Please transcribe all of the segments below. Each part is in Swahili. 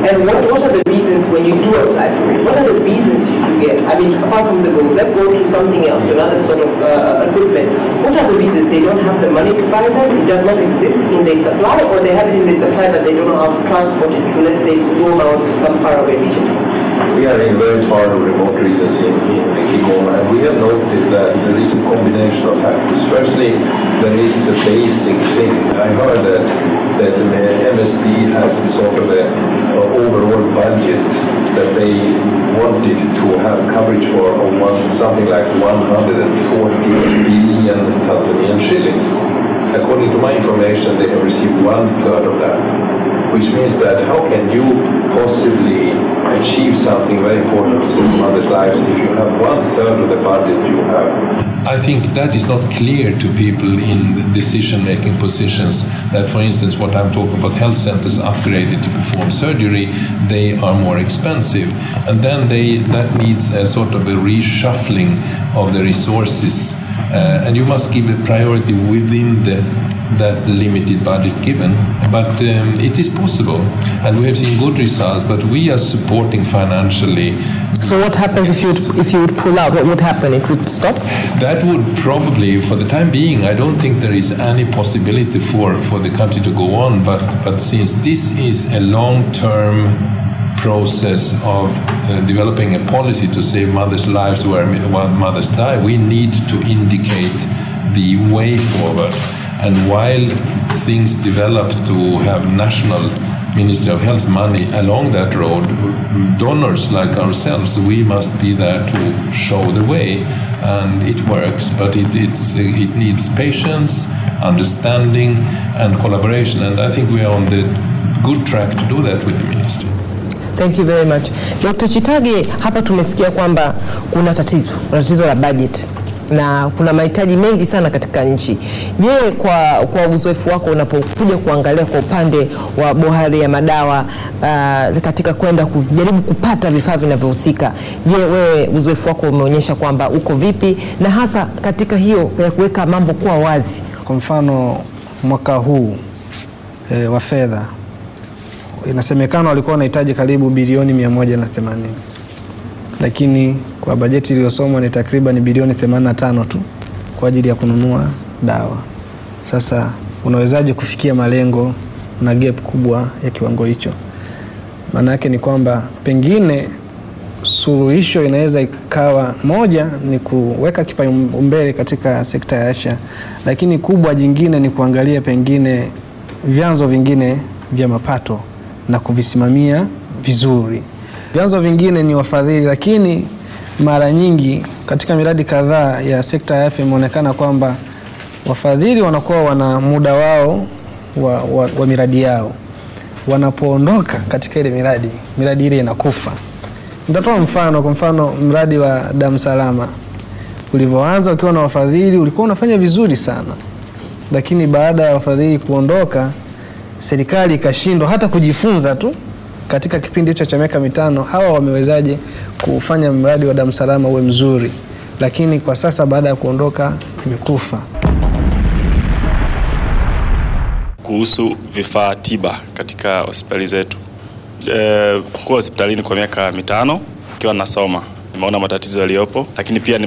And what are the reasons when you do apply for it? What are the reasons you do get? I mean, apart from the goals, let's go to something else, to another sort of equipment. What are the reasons? They don't have the money to buy that? It does not exist in their supply, or they have it in their supply but they don't know how to transport it to, let's say, Doma or to some faraway region? We are in very far remote regions in Kipindi, and we have noted that there is a combination of factors. Firstly, there is the basic thing. I heard that the MSD has sort of an overall budget that they wanted to have coverage for something like 140 billion Tanzanian shillings. According to my information, they have received 1/3 of that, which means that how can you possibly achieve something very important to save others' lives if you have 1/3 of the budget you have? I think that is not clear to people in decision-making positions, that, for instance, what I'm talking about, health centers upgraded to perform surgery, they are more expensive. And then that needs a sort of a reshuffling of the resources. And you must give a priority within that limited budget given. But it is possible, and we have seen good results, but we are supporting financially. So what happens if you would pull out? What would happen? It would stop? That would probably, for the time being, I don't think there is any possibility for the country to go on, but since this is a long-term process of developing a policy to save mothers' lives where mothers die, we need to indicate the way forward. And while things develop to have national Ministry of Health money along that road, donors like ourselves, we must be there to show the way, and it works, but it needs patience, understanding, and collaboration, and I think we are on the good track to do that with the ministry. Thank you very much. Dr. Chitage, hapa tumesikia kwamba kuna tatizo la budget na kuna mahitaji mengi sana katika nchi. Je, kwa uzoefu wako unapokuja kuangalia kwa upande wa bohari ya madawa katika kwenda kujaribu kupata vifaa vinavyohusika, je, wewe uzoefu wako umeonyesha kwamba uko vipi, na hasa katika hiyo ya kuweka mambo kuwa wazi? Kwa mfano mwaka huu wa fedha inasemekana walikuwa wanahitaji karibu bilioni 180, lakini kwa bajeti iliyosomwa ni takriban bilioni 85 tu kwa ajili ya kununua dawa. Sasa unawezaje kufikia malengo na gap kubwa ya kiwango hicho? Maana yake ni kwamba pengine suluhisho inaweza ikawa moja ni kuweka kipaumbele katika sekta ya afya, lakini kubwa jingine ni kuangalia pengine vyanzo vingine vya mapato na kuvisimamia vizuri. Vyanzo vingine ni wafadhili, lakini mara nyingi katika miradi kadhaa ya sekta ya afya imeonekana kwamba wafadhili wanakuwa wana muda wao wa miradi yao. Wanapoondoka katika ile miradi ile inakufa. Nitatoa mfano, kwa mfano mradi wa damu salama. Ulivyoanza ukiwa na wafadhili ulikuwa unafanya vizuri sana, lakini baada ya wafadhili kuondoka, serikali ikashindwa hata kujifunza tu katika kipindi hicho cha miaka 5 hawa wamewezaje kufanya mradi wa damu salama uwe mzuri, lakini kwa sasa baada ya kuondoka imekufa. Kuhusu vifaa tiba katika hospitali zetu. Kwa hospitalini kwa miaka 5 nikiwa nasoma, nimeona matatizo yaliyopo, lakini pia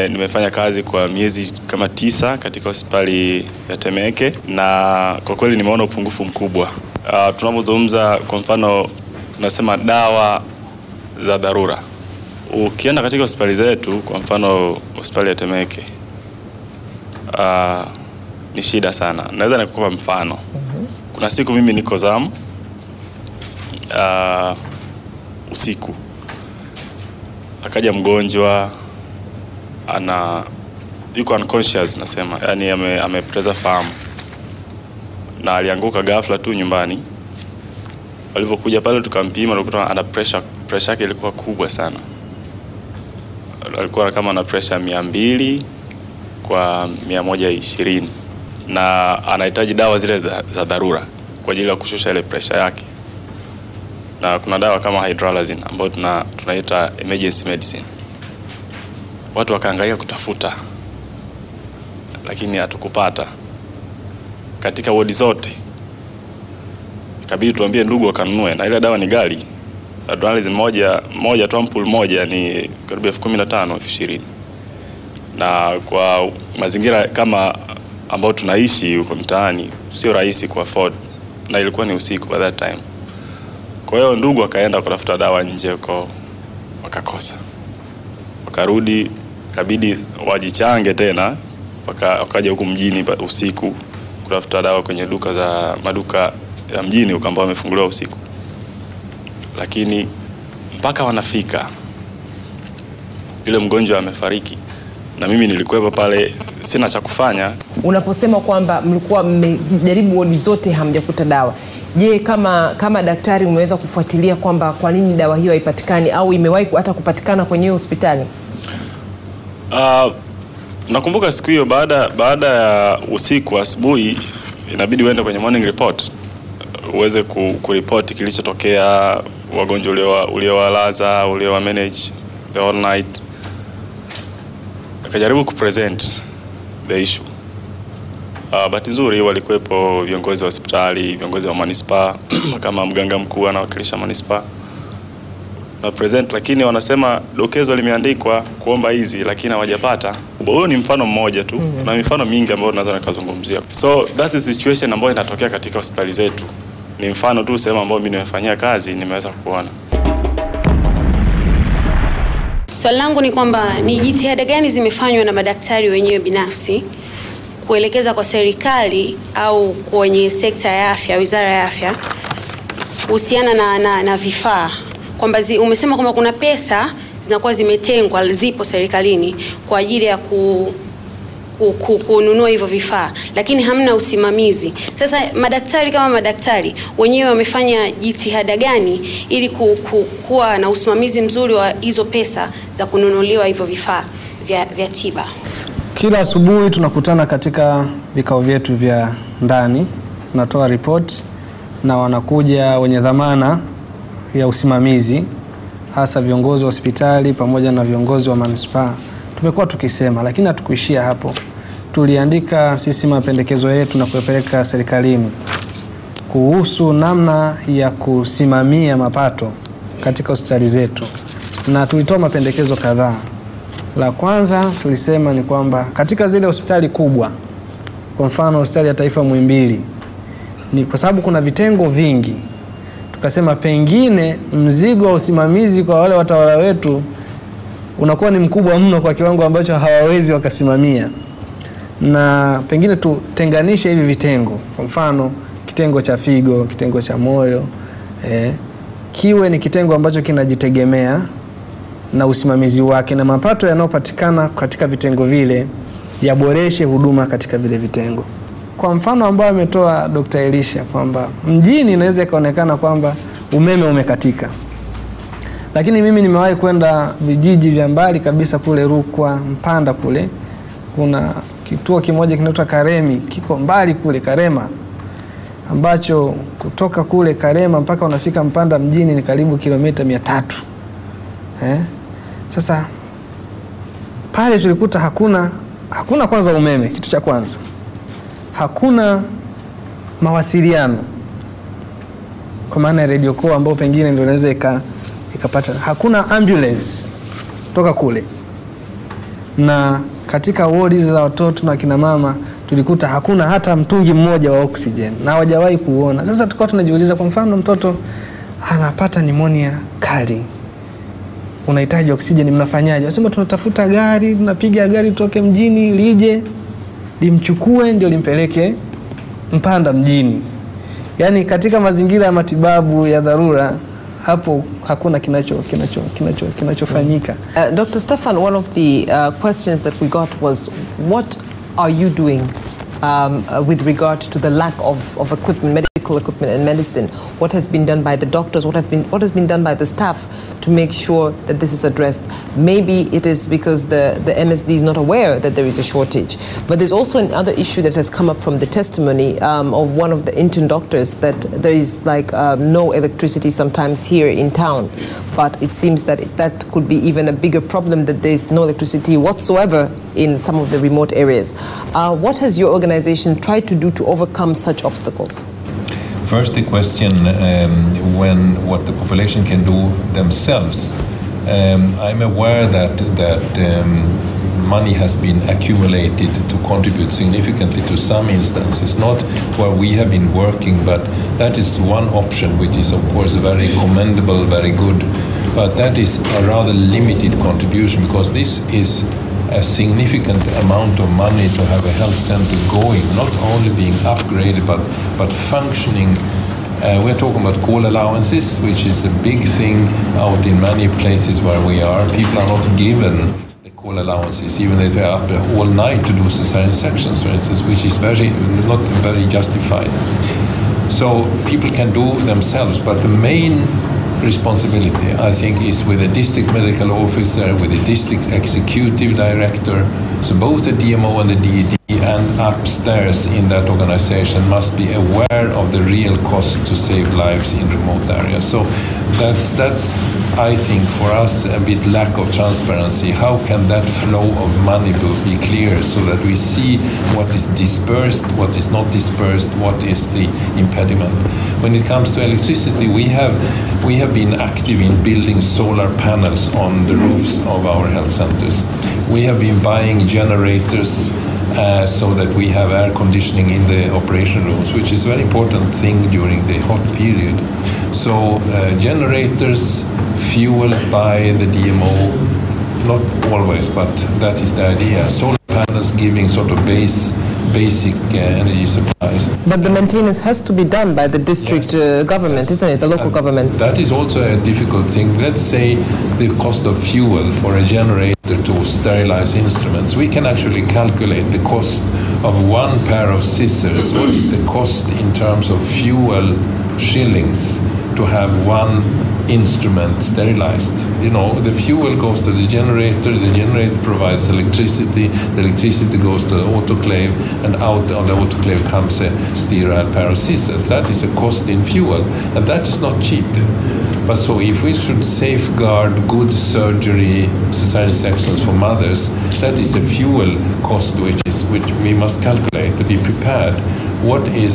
nimefanya kazi kwa miezi kama 9 katika hospitali ya Temeke, na kwa kweli nimeona upungufu mkubwa. Tunapozungumza kwa mfano tunasema dawa za dharura. Ukienda katika hospitali zetu, kwa mfano hospitali ya Temeke, ni shida sana. Naweza nikupa mfano. Kuna siku mimi niko zamu usiku, akaja mgonjwa yuko unconscious nasema, yani amepoteza fahamu, na alianguka ghafla tu nyumbani. Walipokuja pale tukampima, tulikuta ana pressure yake ilikuwa kubwa sana. Alikuwa kama na pressure 200 kwa 120, na anahitaji dawa zile za dharura kwa ajili ya kushusha ile pressure yake. Na kuna dawa kama hydralazine ambayo tunaita emergency medicine. Watu wakaangalia kutafuta, lakini hatukupata katika wodi zote. ikabidi tuambie ndugu wakanunue, na ile dawa ni ghali. Adrenaline moja tu, ampule moja ni karibu 15,000 20. Na kwa mazingira kama ambao tunaishi huko mtaani sio rahisi ku afford, na ilikuwa ni usiku by that time. Kwa hiyo ndugu akaenda kutafuta dawa nje huko, wakakosa. Wakarudi, kabidi wajichange tena, wakaja huko mjini usiku kutafuta dawa kwenye maduka ya mjini huko ambao wamefunguliwa usiku. Lakini mpaka wanafika yule mgonjwa amefariki, na mimi nilikuwepo pale, sina cha kufanya. Unaposema kwamba mlikuwa mmejaribu wodi zote hamjakuta dawa, je, kama daktari umeweza kufuatilia kwamba kwa nini dawa hiyo haipatikani, au imewahi hata kupatikana kwenye hospitali? Nakumbuka siku hiyo baada ya usiku, asubuhi inabidi uende kwenye morning report uweze kuripoti kilichotokea, wagonjwa uliowalaza, uliowa manage the whole night. Akajaribu kupresent the issue. Bahati nzuri walikuwepo viongozi wa hospitali, viongozi wa manispaa kama mganga mkuu anawakilisha manispaa na present, lakini wanasema dokezo limeandikwa kuomba hizi, lakini hawajapata. Huo ni mfano mmoja tu, na mifano mingi ambayo tunaweza nikazungumzia. So that's the situation ambayo inatokea katika hospitali zetu. Ni mfano tu sehemu ambayo mimi nimefanyia kazi, nimeweza kuona. Swali langu ni kwamba ni jitihada gani zimefanywa na madaktari wenyewe binafsi kuelekeza kwa serikali au kwenye sekta ya afya, wizara ya afya, kuhusiana na vifaa? Kwamba umesema kwamba kuna pesa zinakuwa zimetengwa, zipo serikalini kwa ajili ya kununua hivyo vifaa, lakini hamna usimamizi. Sasa madaktari kama madaktari wenyewe wamefanya jitihada gani ili kuwa na usimamizi mzuri wa hizo pesa za kununuliwa hivyo vifaa vya tiba? Kila asubuhi tunakutana katika vikao vyetu vya ndani, tunatoa report na wanakuja wenye dhamana ya usimamizi, hasa viongozi wa hospitali pamoja na viongozi wa manispaa. Tumekuwa tukisema, lakini hatukuishia hapo. Tuliandika sisi mapendekezo yetu na kuyapeleka serikalini kuhusu namna ya kusimamia mapato katika hospitali zetu, na tulitoa mapendekezo kadhaa. La kwanza tulisema ni kwamba katika zile hospitali kubwa, kwa mfano hospitali ya taifa Muhimbili, ni kwa sababu kuna vitengo vingi, tukasema pengine mzigo wa usimamizi kwa wale watawala wetu unakuwa ni mkubwa mno kwa kiwango ambacho hawawezi wakasimamia, na pengine tutenganishe hivi vitengo. Kwa mfano kitengo cha figo, kitengo cha moyo, kiwe ni kitengo ambacho kinajitegemea na usimamizi wake, na mapato yanayopatikana katika vitengo vile yaboreshe huduma katika vile vitengo. Kwa mfano ambao ametoa Dr. Elisha kwamba mjini inaweza ikaonekana kwamba umeme umekatika, lakini mimi nimewahi kwenda vijiji vya mbali kabisa kule Rukwa, Mpanda kule, kuna kituo kimoja kinaitwa Karemi, kiko mbali kule Karema, ambacho kutoka kule Karema mpaka unafika Mpanda mjini ni karibu kilomita 300. Sasa pale tulikuta hakuna kwanza umeme, kitu cha kwanza. Hakuna mawasiliano kwa maana ya radio call ambao pengine ndio inaweza ikapata. Hakuna ambulance toka kule, na katika wodi za watoto na kina mama tulikuta hakuna hata mtungi mmoja wa oxygen, na hawajawahi kuona. Sasa tulikuwa tunajiuliza, kwa mfano mtoto anapata pneumonia kali, unahitaji oxygen, mnafanyaje? Wasema tunatafuta gari, tunapiga gari toke mjini lije limchukue ndio limpeleke Mpanda mjini. Yaani katika mazingira ya matibabu ya dharura hapo hakuna kinachofanyika. Dr. Stefan, one of the questions that we got was, what are you doing with regard to the lack of equipment, medical equipment and medicine? What has been done by the doctors? What has been done by the staff to make sure that this is addressed? Maybe it is because the MSD is not aware that there is a shortage. But there's also another issue that has come up from the testimony of one of the intern doctors, that there is no electricity sometimes here in town. But it seems that that could be even a bigger problem, that there is no electricity whatsoever in some of the remote areas. What has your organization tried to do to overcome such obstacles? First, the question what the population can do themselves. I'm aware that money has been accumulated to contribute significantly to some instances, not where we have been working, but that is one option, which is of course very commendable, very good, but that is a rather limited contribution, because this is a significant amount of money to have a health center going, not only being upgraded but functioning. We're talking about call allowances, which is a big thing out in many places where we are. People are not given the call allowances, even if they're up all night to do cesarean sections, for instance, which is not very justified. So people can do themselves, but the main responsibility, I think, is with the district medical officer, with the district executive director. So both the DMO and the DED and upstairs in that organization must be aware of the real cost to save lives in remote areas. So that's I think for us a bit lack of transparency. How can that flow of money be clear, so that we see what is dispersed, what is not dispersed, what is the impediment. When it comes to electricity, we have been active in building solar panels on the roofs of our health centers. We have been buying generators so that we have air conditioning in the operation rooms, which is a very important thing during the hot period. So generators fueled by the DMO, not always, but that is the idea. Solar panels giving sort of basic energy supplies. But the maintenance has to be done by the district government, isn't it? The local government. That is also a difficult thing. Let's say the cost of fuel for a generator to sterilize instruments. We can actually calculate the cost of one pair of scissors. What is the cost in terms of fuel shillings to have one instrument sterilized? You know, the fuel goes to the generator provides electricity, the electricity goes to the autoclave, and out on the autoclave comes a sterile pair of scissors. That is the cost in fuel, and that is not cheap. But so if we should safeguard good surgery, cesarean sections for mothers, that is a fuel cost which we must calculate to be prepared. What is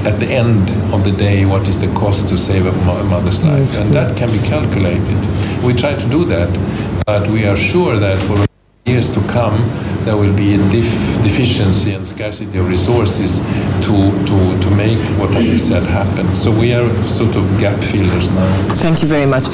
at the end of the day, what is the cost to save a mother's life? And that can be calculated. We try to do that, but we are sure that for years to come, there will be a deficiency and scarcity of resources to make what you said happen. So we are sort of gap fillers now. Thank you very much.